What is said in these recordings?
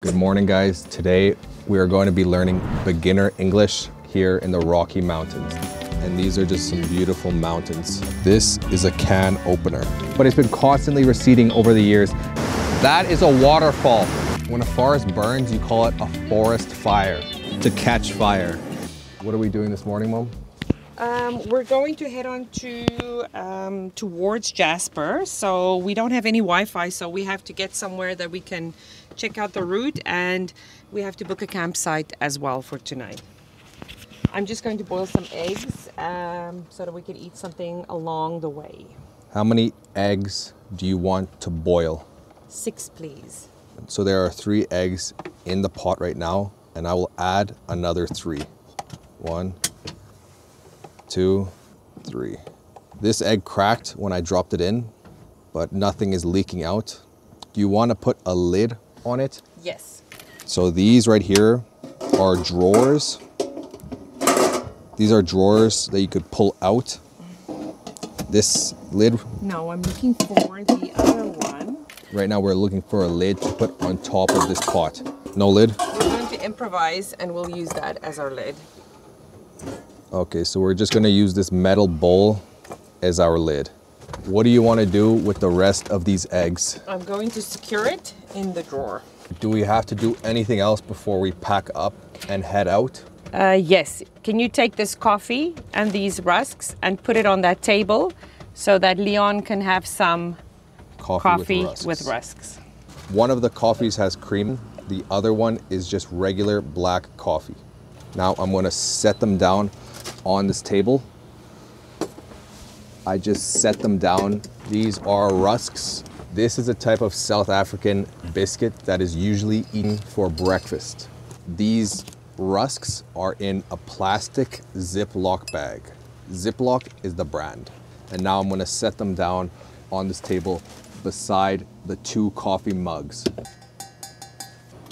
Good morning, guys. Today we are going to be learning beginner English here in the Rocky Mountains. And these are just some beautiful mountains. This is a can opener, but it's been constantly receding over the years. That is a waterfall. When a forest burns, you call it a forest fire. To catch fire. What are we doing this morning, Mom? We're going to head on to towards Jasper. So we don't have any Wi-Fi, so we have to get somewhere that we can check out the route, and we have to book a campsite as well for tonight. I'm just going to boil some eggs so that we can eat something along the way. How many eggs do you want to boil? 6, please. So there are 3 eggs in the pot right now, and I will add another 3. 1, 2, 3. This egg cracked when I dropped it in, but nothing is leaking out. Do you want to put a lid on it? Yes. So these right here are drawers. These are drawers that you could pull out. This lid. No, I'm looking for the other one. Right now we're looking for a lid to put on top of this pot. No lid? We're going to improvise and we'll use that as our lid. Okay, so we're just gonna use this metal bowl as our lid. What do you want to do with the rest of these eggs? I'm going to secure it in the drawer. Do we have to do anything else before we pack up and head out? Yes. Can you take this coffee and these rusks and put it on that table so that Leon can have some coffee with rusks? One of the coffees has cream. The other one is just regular black coffee. Now I'm going to set them down on this table. I just set them down. These are rusks. This is a type of South African biscuit that is usually eaten for breakfast. These rusks are in a plastic Ziploc bag. Ziploc is the brand. And now I'm going to set them down on this table beside the 2 coffee mugs.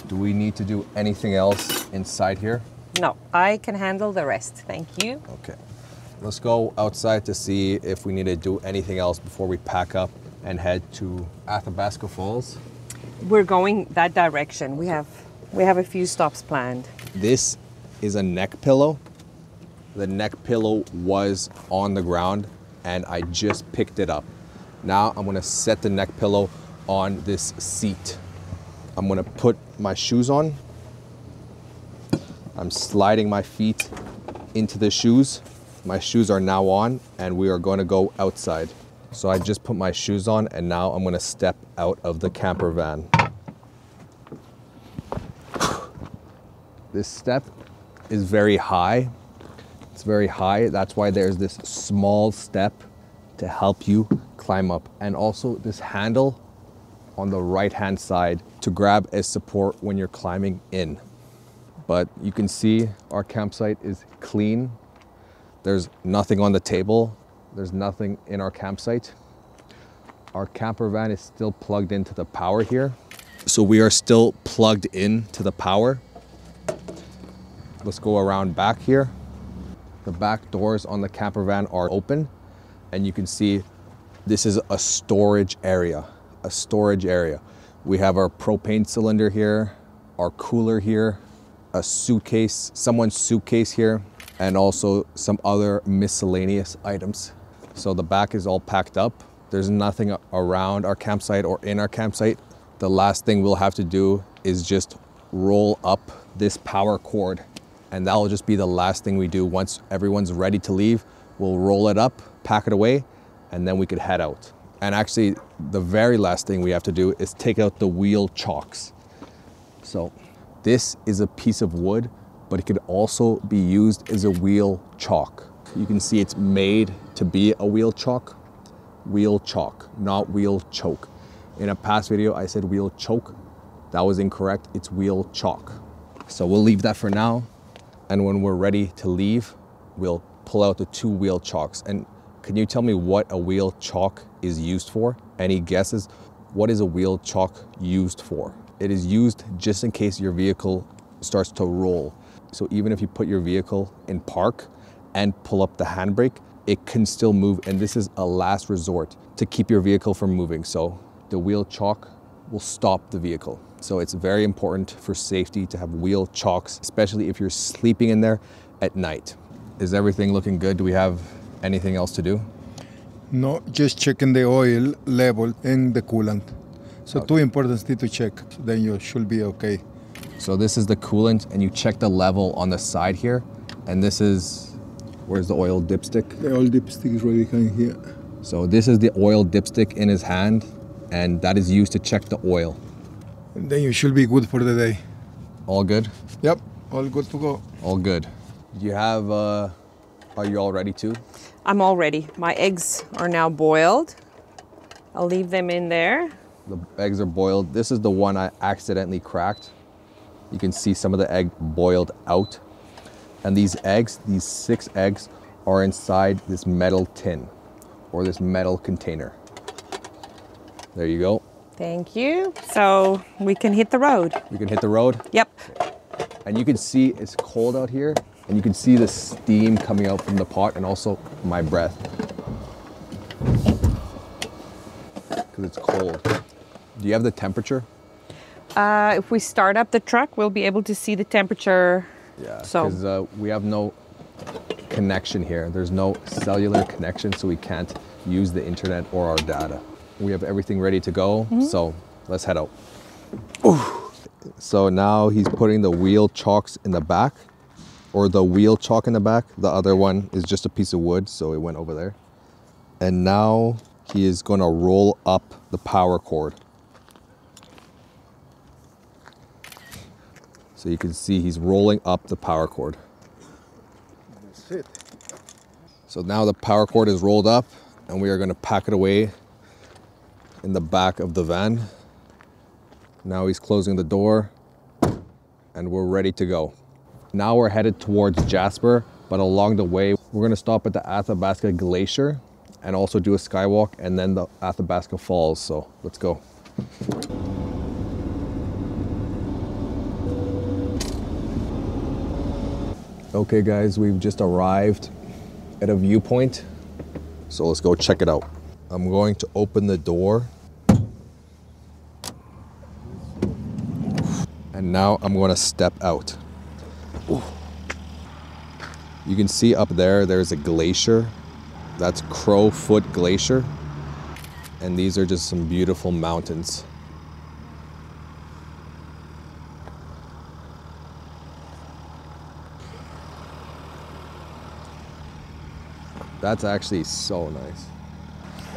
Do we need to do anything else inside here? No, I can handle the rest. Thank you. Okay. Let's go outside to see if we need to do anything else before we pack up and head to Athabasca Falls. We're going that direction. We have a few stops planned. This is a neck pillow. The neck pillow was on the ground and I just picked it up. Now I'm gonna set the neck pillow on this seat. I'm gonna put my shoes on. I'm sliding my feet into the shoes. My shoes are now on and we are going to go outside. So I just put my shoes on and now I'm going to step out of the camper van. This step is very high. It's very high. That's why there's this small step to help you climb up. And also this handle on the right-hand side to grab as support when you're climbing in. But you can see our campsite is clean. There's nothing on the table. There's nothing in our campsite. Our camper van is still plugged into the power here. So we are still plugged in to the power. Let's go around back here. The back doors on the camper van are open. And you can see this is a storage area, We have our propane cylinder here, our cooler here, a suitcase, someone's suitcase here, and also some other miscellaneous items. So the back is all packed up. There's nothing around our campsite or in our campsite. The last thing we'll have to do is just roll up this power cord, and that'll just be the last thing we do. Once everyone's ready to leave, we'll roll it up, pack it away, and then we could head out. And actually, the very last thing we have to do is take out the wheel chocks. So this is a piece of wood, but it could also be used as a wheel chock. You can see it's made to be a wheel chock, not wheel choke. In a past video, I said wheel choke. That was incorrect. It's wheel chock. So we'll leave that for now. And when we're ready to leave, we'll pull out the 2 wheel chocks. And can you tell me what a wheel chock is used for? Any guesses? What is a wheel chock used for? It is used just in case your vehicle starts to roll. So even if you put your vehicle in park and pull up the handbrake, it can still move. And this is a last resort to keep your vehicle from moving. So the wheel chock will stop the vehicle. So it's very important for safety to have wheel chocks, especially if you're sleeping in there at night. Is everything looking good? Do we have anything else to do? No, just checking the oil level and the coolant. So two important things to check, then you should be okay. So this is the coolant, and you check the level on the side here. And this is, where's the oil dipstick? The oil dipstick is right behind here. So this is the oil dipstick in his hand, and that is used to check the oil. And then you should be good for the day. All good? Yep, all good to go. All good. Do you have, are you all ready too? I'm all ready. My eggs are now boiled. I'll leave them in there. The eggs are boiled. This is the one I accidentally cracked. You can see some of the egg boiled out. And these eggs, these 6 eggs, are inside this metal tin or this metal container. There you go. Thank you. So we can hit the road. We can hit the road. Yep. And you can see it's cold out here, and you can see the steam coming out from the pot and also my breath. Because it's cold. Do you have the temperature? If we start up the truck, we'll be able to see the temperature. Yeah, So because we have no connection here. There's no cellular connection, so we can't use the internet or our data. We have everything ready to go, so let's head out. Ooh. So now he's putting the wheel chocks in the back, or the wheel chock in the back. The other one is just a piece of wood, so it went over there. And now he is going to roll up the power cord. So you can see he's rolling up the power cord. That's it. So now the power cord is rolled up, and we are going to pack it away in the back of the van. Now he's closing the door, and we're ready to go. Now we're headed towards Jasper, but along the way, we're going to stop at the Athabasca Glacier and also do a skywalk, and then the Athabasca Falls. So let's go. Okay guys, we've just arrived at a viewpoint, so let's go check it out. I'm going to open the door, and now I'm going to step out. Ooh. You can see up there, there's a glacier. That's Crowfoot Glacier, and these are just some beautiful mountains. That's actually so nice.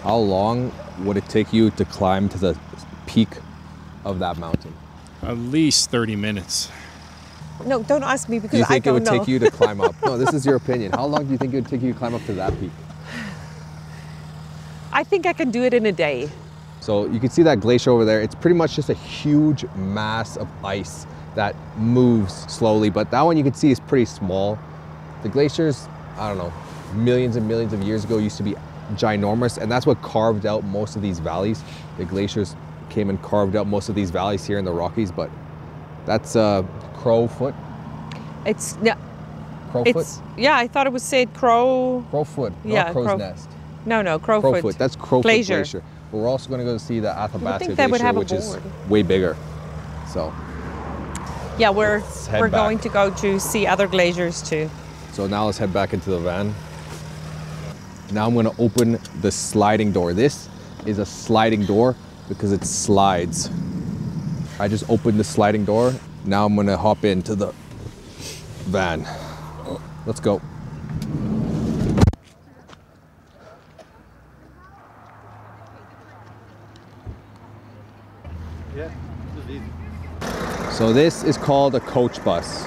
How long would it take you to climb to the peak of that mountain? At least 30 minutes. No, don't ask me Do because you I think it don't would know. take you to climb up? No, this is your opinion. How long do you think it would take you to climb up to that peak? I think I can do it in a day. So you can see that glacier over there. It's pretty much just a huge mass of ice that moves slowly, but that one you can see is pretty small. The glaciers, I don't know, millions and millions of years ago used to be ginormous, and that's what carved out most of these valleys. The glaciers came and carved out most of these valleys here in the Rockies, but that's Crowfoot. It's no, Crowfoot? it's yeah. I thought it was said crow. Crowfoot, not Yeah, Crow's Crow- Nest. No, Crowfoot. Crowfoot, that's Crowfoot Glacier. Glacier. But we're also going to go see the Athabasca think they would Glacier, have a which is board. way bigger. So, Yeah, we're head we're back. going to go to see other glaciers too. so now let's head back into the van. Now I'm going to open the sliding door. This is a sliding door because it slides. I just opened the sliding door. Now I'm going to hop into the van. Let's go. Yeah, this is easy. So this is called a coach bus.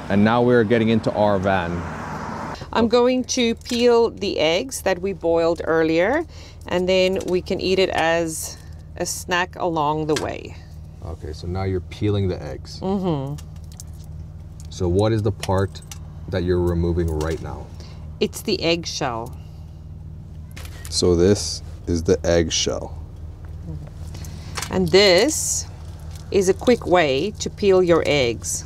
And now we're getting into our van. I'm going to peel the eggs that we boiled earlier, and then we can eat it as a snack along the way. Okay, so now you're peeling the eggs. Mm-hmm. So what is the part that you're removing right now? It's the eggshell. So this is the eggshell. And this is a quick way to peel your eggs.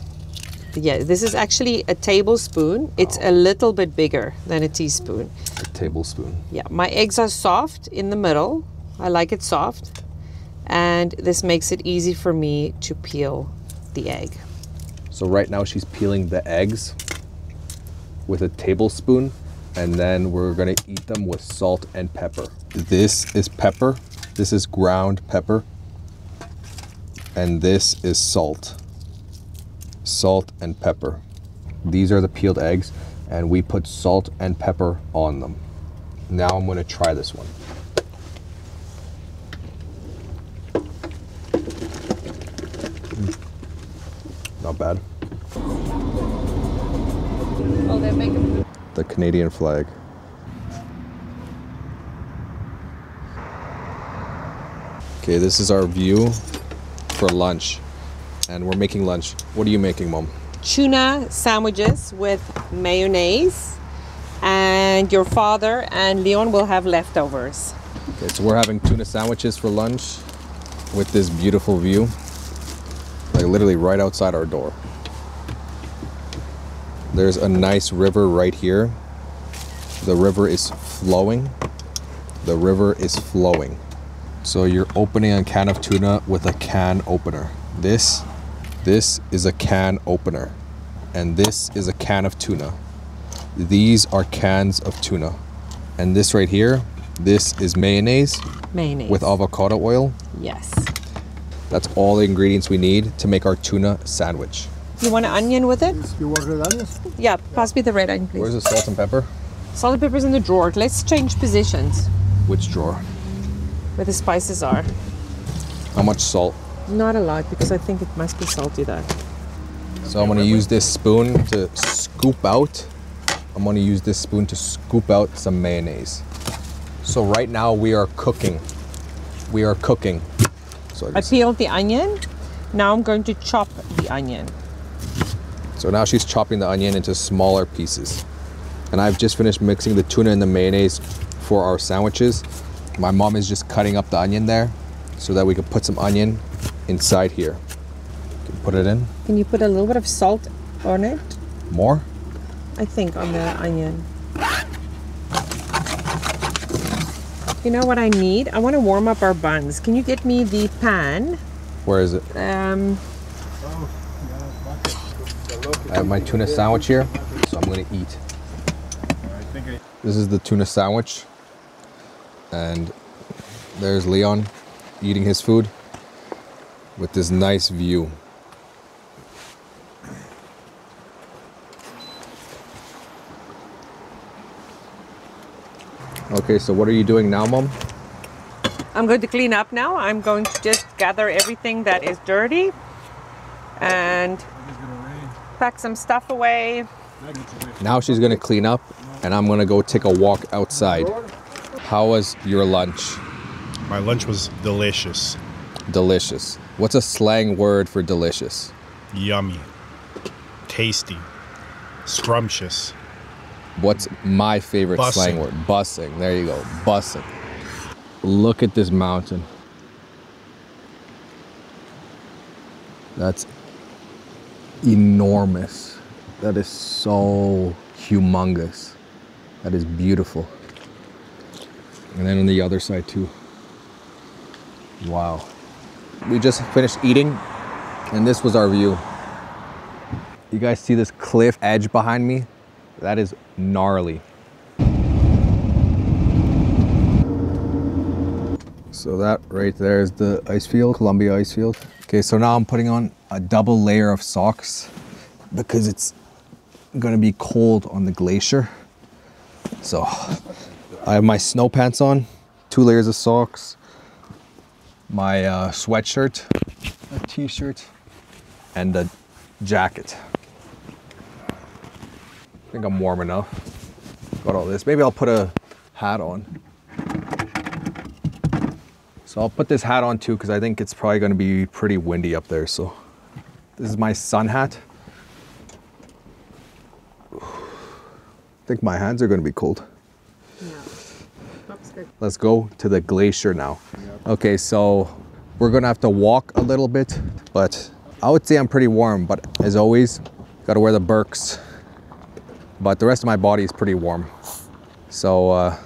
Yeah, this is actually a tablespoon. It's a little bit bigger than a teaspoon. A tablespoon. Yeah, my eggs are soft in the middle. I like it soft. and this makes it easy for me to peel the egg. So right now she's peeling the eggs with a tablespoon, and then we're gonna eat them with salt and pepper. This is pepper, this is ground pepper, and this is salt. Salt and pepper. These are the peeled eggs, and we put salt and pepper on them. Now I'm gonna try this one. Not bad. Oh, they're making The Canadian flag. Okay, this is our view for lunch. And we're making lunch. What are you making, Mom? tuna sandwiches with mayonnaise, and your father and Leon will have leftovers. Okay, so we're having tuna sandwiches for lunch with this beautiful view. Like literally right outside our door. There's a nice river right here. The river is flowing. The river is flowing. So you're opening a can of tuna with a can opener. This is a can opener. And this is a can of tuna. These are cans of tuna. And this right here, this is mayonnaise. Mayonnaise. With avocado oil. Yes. That's all the ingredients we need to make our tuna sandwich. You want an onion with it? You want red onions? Yeah, pass me the red onion, please. Where's the salt and pepper? Salt and pepper's in the drawer. Let's change positions Which drawer? where the spices are. How much salt? Not a lot, because I think it must be salty though. So I'm gonna use this spoon to scoop out. I'm gonna use this spoon to scoop out some mayonnaise. So right now we are cooking. We are cooking. So I peeled the onion. Now I'm going to chop the onion. So now she's chopping the onion into smaller pieces. And I've just finished mixing the tuna and the mayonnaise for our sandwiches. My mom is just cutting up the onion there so that we can put some onion inside here. Put it in. Can you put a little bit of salt on it? More? I think on the onion. You know what I need? I want to warm up our buns. Can you get me the pan? Where is it? I have my tuna sandwich here, so I'm gonna eat. This is the tuna sandwich. And there's Leon eating his food with this nice view. Okay, so what are you doing now, Mom? I'm going to clean up now. I'm going to just gather everything that is dirty and pack some stuff away. Now she's gonna clean up and I'm gonna go take a walk outside. How was your lunch? My lunch was delicious. Delicious. What's a slang word for delicious? Yummy. Tasty. Scrumptious. What's my favorite slang word? Bussing. There you go. Bussing. Look at this mountain. That's enormous. That is so humongous. That is beautiful. And then on the other side too. Wow. We just finished eating and this was our view. You guys see this cliff edge behind me? That is gnarly. So that right there is the icefield, Columbia icefield. Okay, so now I'm putting on a double layer of socks because it's gonna be cold on the glacier. So I have my snow pants on, 2 layers of socks, my sweatshirt, a t-shirt, and a jacket. I think I'm warm enough. Got all this. Maybe I'll put a hat on. So I'll put this hat on too because I think it's probably going to be pretty windy up there. So this is my sun hat. I think my hands are going to be cold. Yeah. That's good. Let's go to the glacier now. Okay, so we're going to have to walk a little bit, but I would say I'm pretty warm. But as always, got to wear the Birks. But the rest of my body is pretty warm. So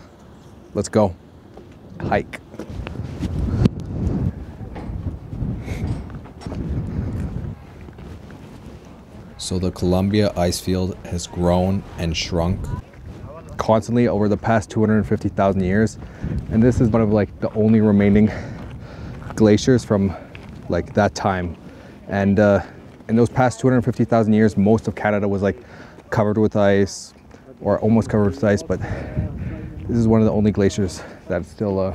let's go hike. So the Columbia icefield has grown and shrunk constantly over the past 250,000 years. And this is one of like the only remaining glaciers from like that time. And in those past 250,000 years, most of Canada was like covered with ice or almost covered with ice, but this is one of the only glaciers that still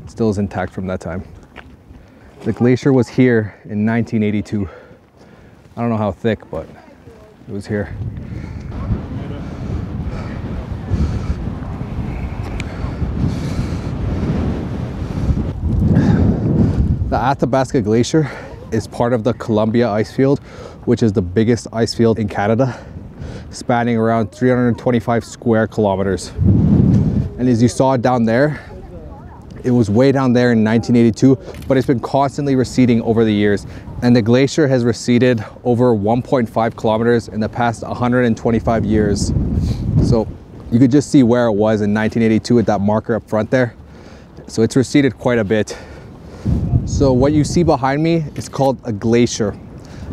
is intact from that time. The glacier was here in 1982. I don't know how thick, but it was here. The Athabasca Glacier is part of the Columbia icefield, which is the biggest icefield in Canada, spanning around 325 square kilometers. And as you saw down there, it was way down there in 1982, but it's been constantly receding over the years. And the glacier has receded over 1.5 kilometers in the past 125 years. So you could just see where it was in 1982 at that marker up front there. So it's receded quite a bit. So what you see behind me is called a glacier.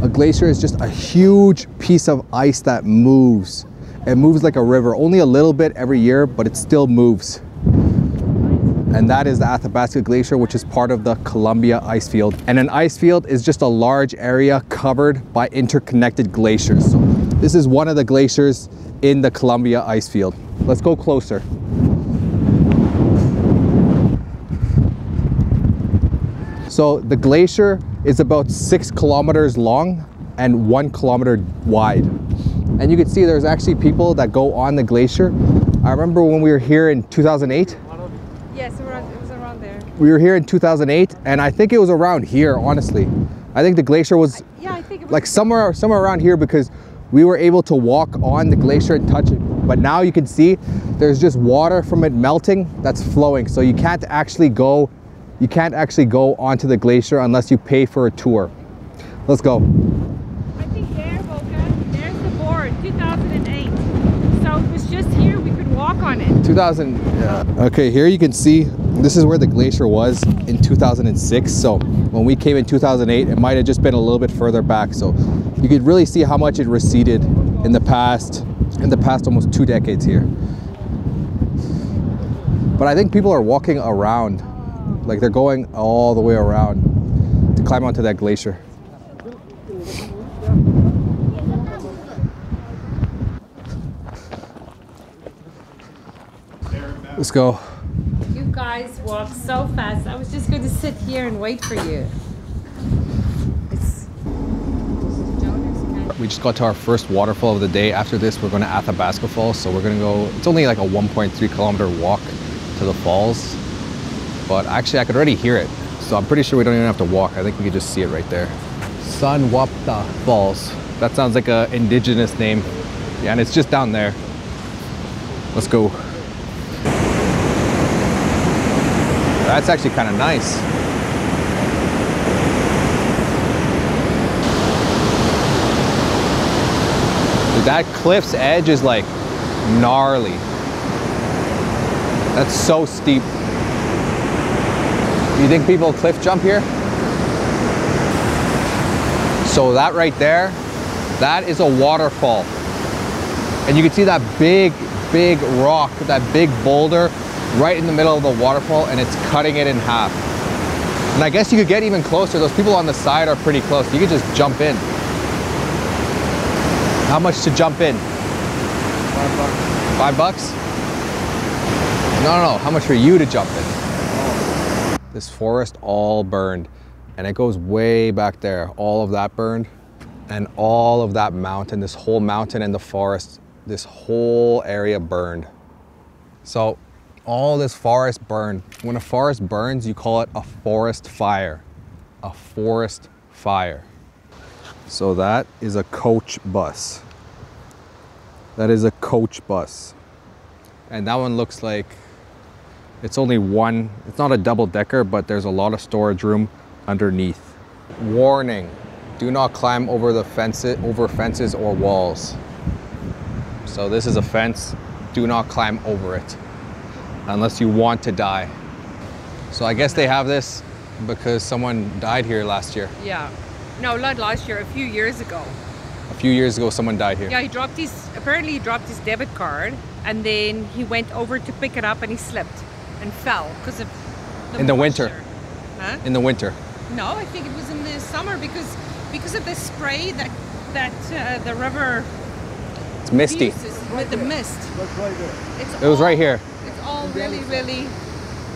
A glacier is just a huge piece of ice that moves. It moves like a river, only a little bit every year, but it still moves. And that is the Athabasca Glacier, which is part of the Columbia icefield. And an icefield is just a large area covered by interconnected glaciers. So this is one of the glaciers in the Columbia icefield. Let's go closer. So the glacier is about 6 kilometers long and 1 kilometer wide. And you can see there's actually people that go on the glacier. I remember when we were here in 2008. Yes, it was around there. We were here in 2008, and I think it was around here, honestly. I think the glacier was, I think it was like somewhere around here, because we were able to walk on the glacier and touch it. But now you can see there's just water from it melting that's flowing. So you can't actually go onto the glacier unless you pay for a tour. Let's go. I think there, Volka, there's the board, 2008. So it was just here, we could walk on it. 2000, yeah. Okay, here you can see, this is where the glacier was in 2006. So when we came in 2008, it might have just been a little bit further back. So you could really see how much it receded in the past almost 2 decades here. But I think people are walking around, like they're going all the way around to climb onto that glacier. Let's go. You guys walk so fast. I was just going to sit here and wait for you. We just got to our first waterfall of the day. After this, we're going to Athabasca Falls. So we're going to go, it's only like a 1.3 kilometer walk to the falls. But actually I could already hear it. So I'm pretty sure we don't even have to walk. I think we could just see it right there. San Wapta Falls. That sounds like an indigenous name. Yeah, and it's just down there. Let's go. That's actually kind of nice. Dude, that cliff's edge is like gnarly. That's so steep. Do you think people cliff jump here? So that right there, that is a waterfall. And you can see that big rock, that big boulder right in the middle of the waterfall, and it's cutting it in half. And I guess you could get even closer. Those people on the side are pretty close. You could just jump in. How much to jump in? $5. $5? No. How much for you to jump in? This forest all burned, and it goes way back there. All of that burned, and all of that mountain, this whole mountain and the forest, this whole area burned. So all this forest burned. When a forest burns, you call it a forest fire. A forest fire. So that is a coach bus. That is a coach bus. And that one looks like it's only one, it's not a double decker, but there's a lot of storage room underneath. Warning, do not climb over the fences or walls. So this is a fence, do not climb over it unless you want to die. So I guess they have this because someone died here last year. Yeah. No, not last year, a few years ago. A few years ago, someone died here. Yeah, apparently he dropped his debit card and then he went over to pick it up and he slipped and fell because of In the winter. Huh? In the winter. No, I think it was in the summer because of the spray that the river It's misty. uses with the mist. It was right here. It's all really, really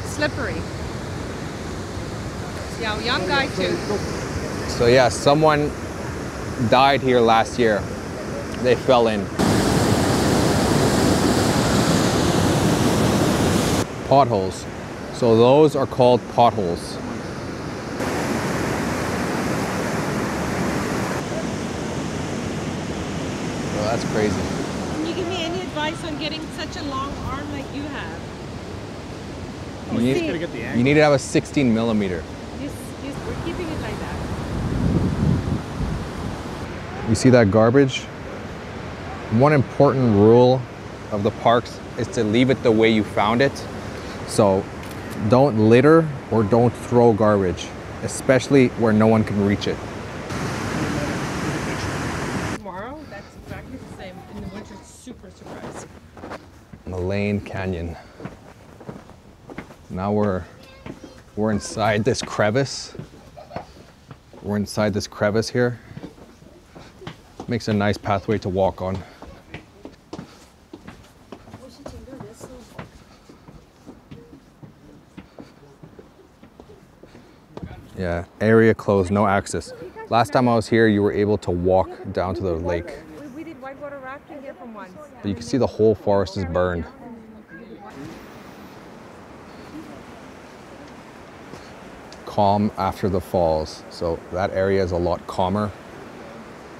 slippery. Yeah, a young guy too. So yeah, someone died here last year. They fell in. Potholes. So those are called potholes. Oh, that's crazy. Can you give me any advice on getting such a long arm like you have? You need, Gotta get the angle. you need to have a 16 millimeter. We're keeping it like that. You see that garbage? One important rule of the parks is to leave it the way you found it. So don't litter or don't throw garbage, especially where no one can reach it. Tomorrow, that's exactly the same. In the winter, it's super icy. Malane Canyon. Now we're inside this crevice. We're inside this crevice here. Makes a nice pathway to walk on. Yeah, area closed, no access. Last time I was here, you were able to walk down to the lake. We did whitewater rafting here from once. But you can see the whole forest is burned. Calm after the falls. So that area is a lot calmer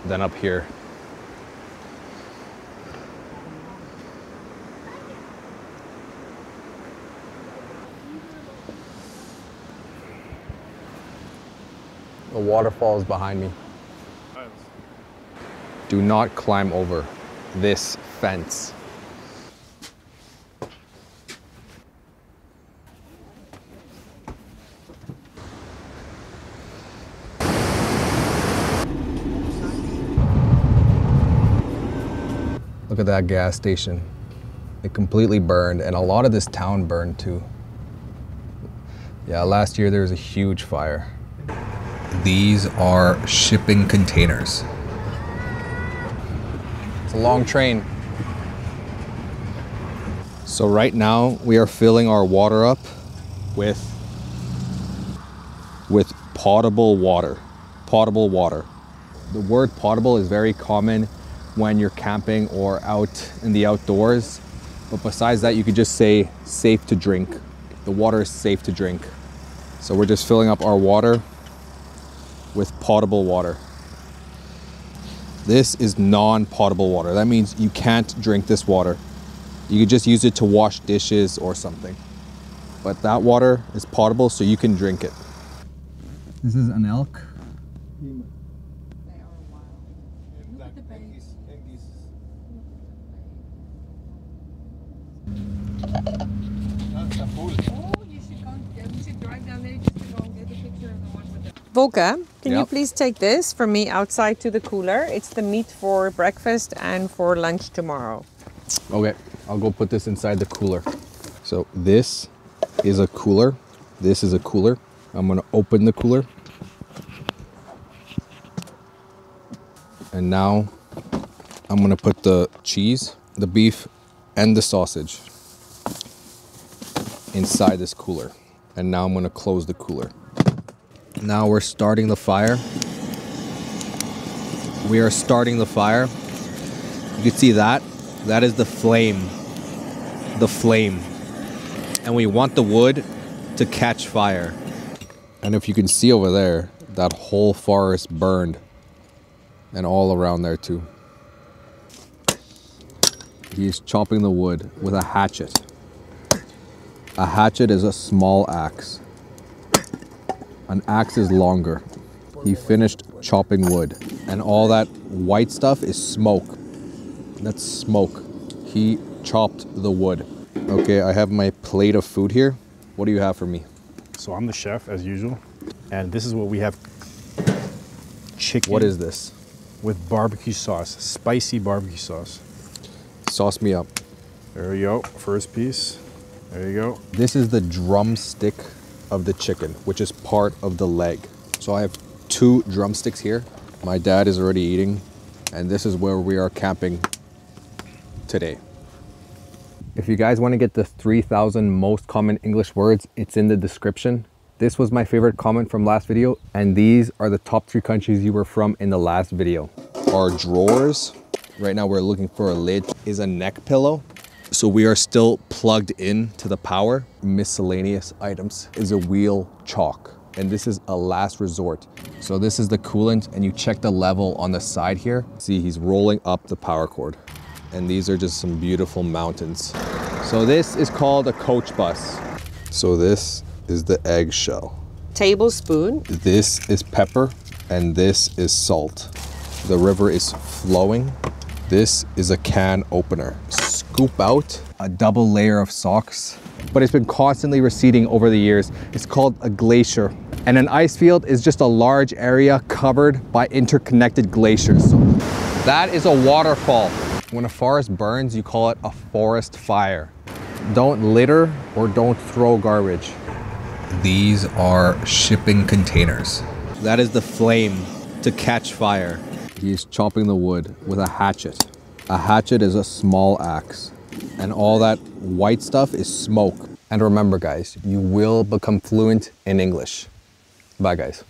than up here. The waterfall is behind me. Do not climb over this fence. Look at that gas station. It completely burned, and a lot of this town burned too. Yeah, last year there was a huge fire. These are shipping containers. It's a long train. So right now we are filling our water up with potable water. Potable water. The word potable is very common when you're camping or out in the outdoors. But besides that, you could just say safe to drink. The water is safe to drink. So we're just filling up our water with potable water. This is non-potable water. That means you can't drink this water. You could just use it to wash dishes or something. But that water is potable, so you can drink it. This is an elk. Volka, can you Yep. please take this from me outside to the cooler? It's the meat for breakfast and for lunch tomorrow. Okay, I'll go put this inside the cooler. So this is a cooler. This is a cooler. I'm gonna open the cooler. And now I'm gonna put the cheese, the beef, and the sausage inside this cooler. And now I'm gonna close the cooler. Now we're starting the fire. We are starting the fire. You can see that. That is the flame. The flame. And we want the wood to catch fire. And if you can see over there, that whole forest burned. And all around there too. He's chopping the wood with a hatchet. A hatchet is a small axe. An axe is longer. He finished chopping wood. And all that white stuff is smoke. That's smoke. He chopped the wood. Okay, I have my plate of food here. What do you have for me? So I'm the chef as usual. And this is what we have. Chicken. What is this? with barbecue sauce, spicy barbecue sauce. Sauce me up. There we go, first piece. There you go. This is the drumstick of the chicken, which is part of the leg. So I have 2 drumsticks here. My dad is already eating, and this is where we are camping today. If you guys want to get the 3,000 most common English words, it's in the description. This was my favorite comment from last video, and these are the top 3 countries you were from in the last video. Our drawers, right now we're looking for a lid, is a neck pillow. So we are still plugged in to the power. Miscellaneous items is a wheel chock, and this is a last resort. So this is the coolant, and you check the level on the side here. See, he's rolling up the power cord. And these are just some beautiful mountains. So this is called a coach bus. So this is the eggshell. Tablespoon. This is pepper, and this is salt. The river is flowing. This is a can opener. Scoop out a double layer of socks, but it's been constantly receding over the years. It's called a glacier. And an ice field is just a large area covered by interconnected glaciers. So that is a waterfall. When a forest burns, you call it a forest fire. Don't litter or don't throw garbage. These are shipping containers. That is the flame to catch fire. He's chopping the wood with a hatchet. A hatchet is a small axe, and all that white stuff is smoke. And remember guys, you will become fluent in English. Bye guys.